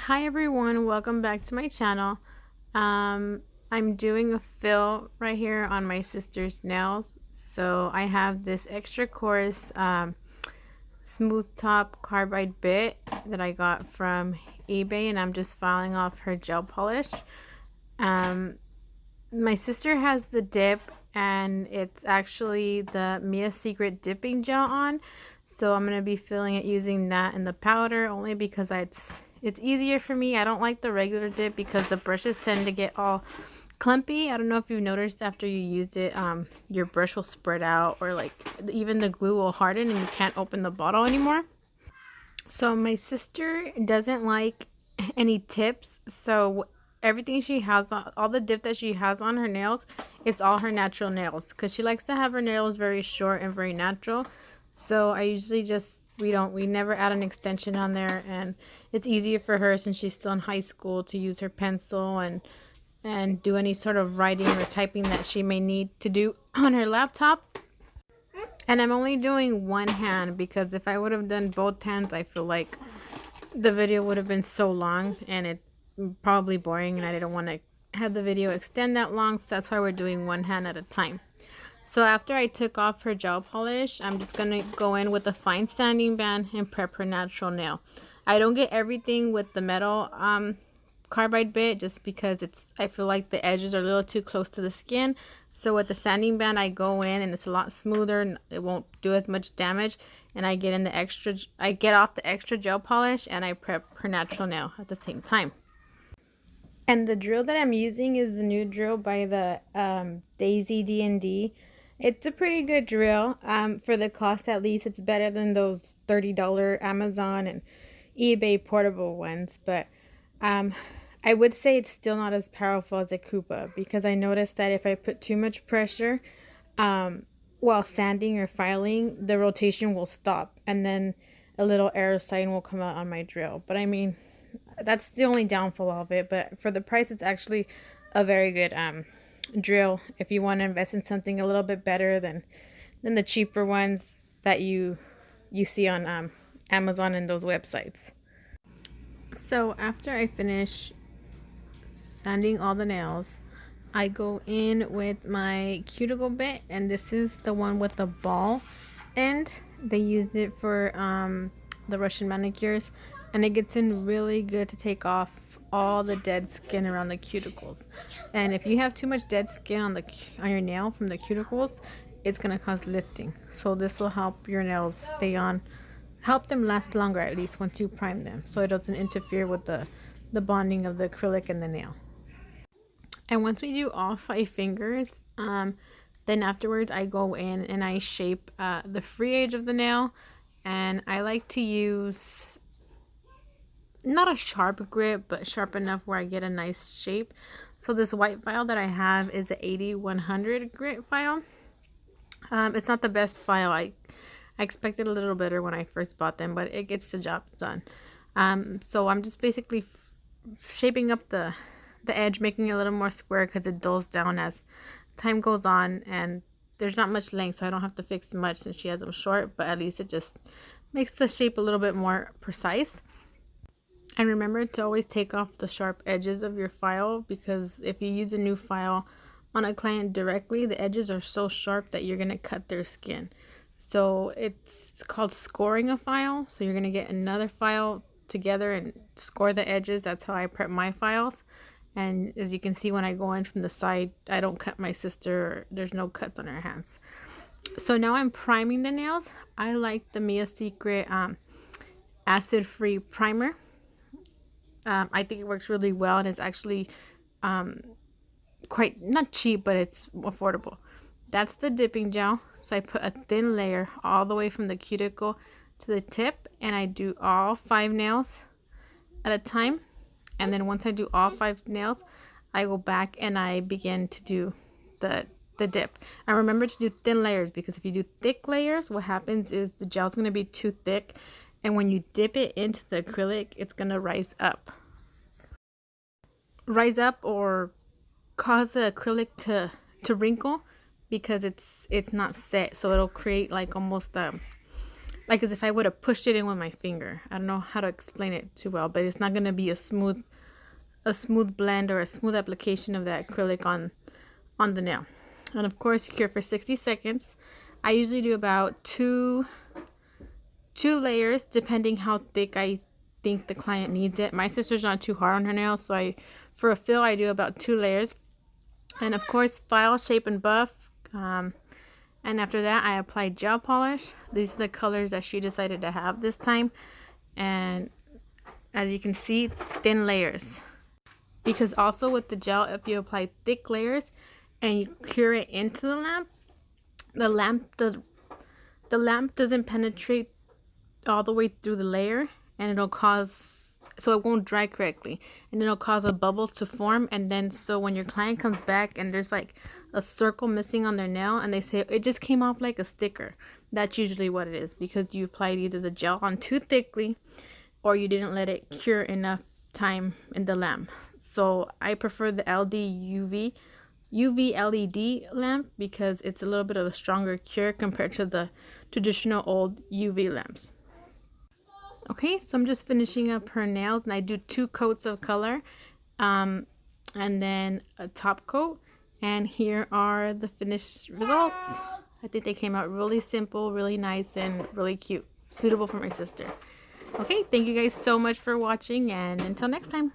Hi everyone, welcome back to my channel. I'm doing a fill right here on my sister's nails. So I have this extra coarse smooth top carbide bit that I got from eBay, and I'm just filing off her gel polish. My sister has the dip, and it's actually the Mia Secret dipping gel on. So I'm going to be filling it using that and the powder, only because it's easier for me. I don't like the regular dip because the brushes tend to get all clumpy. I don't know if you've noticed after you used it, your brush will spread out, or like even the glue will harden and you can't open the bottle anymore. So my sister doesn't like any tips, so everything she has on, all the dip that she has on her nails, it's all her natural nails, because she likes to have her nails very short and very natural. So I usually just we never add an extension on there, and it's easier for her since she's still in high school to use her pencil and do any sort of writing or typing that she may need to do on her laptop. And I'm only doing one hand because if I would have done both hands, I feel like the video would have been so long and it probably boring, and I didn't want to have the video extend that long, so that's why we're doing one hand at a time. So after I took off her gel polish, I'm just going to go in with a fine sanding band and prep her natural nail. I don't get everything with the metal carbide bit just because I feel like the edges are a little too close to the skin. So with the sanding band, I go in and it's a lot smoother and it won't do as much damage. And I get off the extra gel polish and I prep her natural nail at the same time. And the drill that I'm using is the new drill by the Daisy D&D. It's a pretty good drill. For the cost, at least, it's better than those $30 Amazon and eBay portable ones. But I would say it's still not as powerful as a Koopa, because I noticed that if I put too much pressure while sanding or filing, the rotation will stop and then a little error sign will come out on my drill. But I mean, that's the only downfall of it. But for the price, it's actually a very good drill if you want to invest in something a little bit better than the cheaper ones that you see on Amazon and those websites. So after I finish sanding all the nails, I go in with my cuticle bit, and this is the one with the ball end. They used it for the Russian manicures, and it gets in really good to take off all the dead skin around the cuticles. And if you have too much dead skin on your nail from the cuticles, it's gonna cause lifting. So this will help your nails stay on, help them last longer, at least once you prime them, so it doesn't interfere with the bonding of the acrylic and the nail. And once we do all 5 fingers, then afterwards I go in and I shape the free edge of the nail. And I like to use not a sharp grip, but sharp enough where I get a nice shape. So this white file that I have is a 80-100 grit file. It's not the best file. I expected a little better when I first bought them, but it gets the job done. So I'm just basically shaping up the edge, making it a little more square because it dulls down as time goes on, and there's not much length, so I don't have to fix much since she has them short, but at least it just makes the shape a little bit more precise. And remember to always take off the sharp edges of your file, because if you use a new file on a client directly, the edges are so sharp that you're going to cut their skin. So it's called scoring a file. So you're going to get another file together and score the edges. That's how I prep my files. And as you can see, when I go in from the side, I don't cut my sister. There's no cuts on her hands. So now I'm priming the nails. I like the Mia Secret acid-free primer. I think it works really well, and it's actually quite not cheap, but it's affordable. That's the dipping gel. So I put a thin layer all the way from the cuticle to the tip, and I do all 5 nails at a time. And then once I do all 5 nails, I go back and I begin to do the dip. And remember to do thin layers, because if you do thick layers, what happens is the gel's going to be too thick, and when you dip it into the acrylic, it's going to rise up or cause the acrylic to wrinkle, because it's not set. So it'll create like almost like as if I would have pushed it in with my finger. I don't know how to explain it too well, but it's not going to be a smooth blend or a smooth application of that acrylic on the nail. And of course, cure for 60 seconds. I usually do about two layers, depending how thick I think the client needs it. My sister's not too hard on her nails, so for a fill I do about 2 layers. And of course, file, shape, and buff. And after that, I apply gel polish. These are the colors that she decided to have this time. And as you can see, thin layers. Because also with the gel, if you apply thick layers and you cure it into the lamp doesn't penetrate all the way through the layer, and so it won't dry correctly, and it'll cause a bubble to form. And then so when your client comes back and there's like a circle missing on their nail and they say it just came off like a sticker, that's usually what it is, because you applied either the gel on too thickly or you didn't let it cure enough time in the lamp. So I prefer the UV LED lamp because it's a little bit of a stronger cure compared to the traditional old UV lamps. Okay, so I'm just finishing up her nails, and I do 2 coats of color and then a top coat. And here are the finished results. I think they came out really simple, really nice, and really cute. Suitable for my sister. Okay, thank you guys so much for watching, and until next time.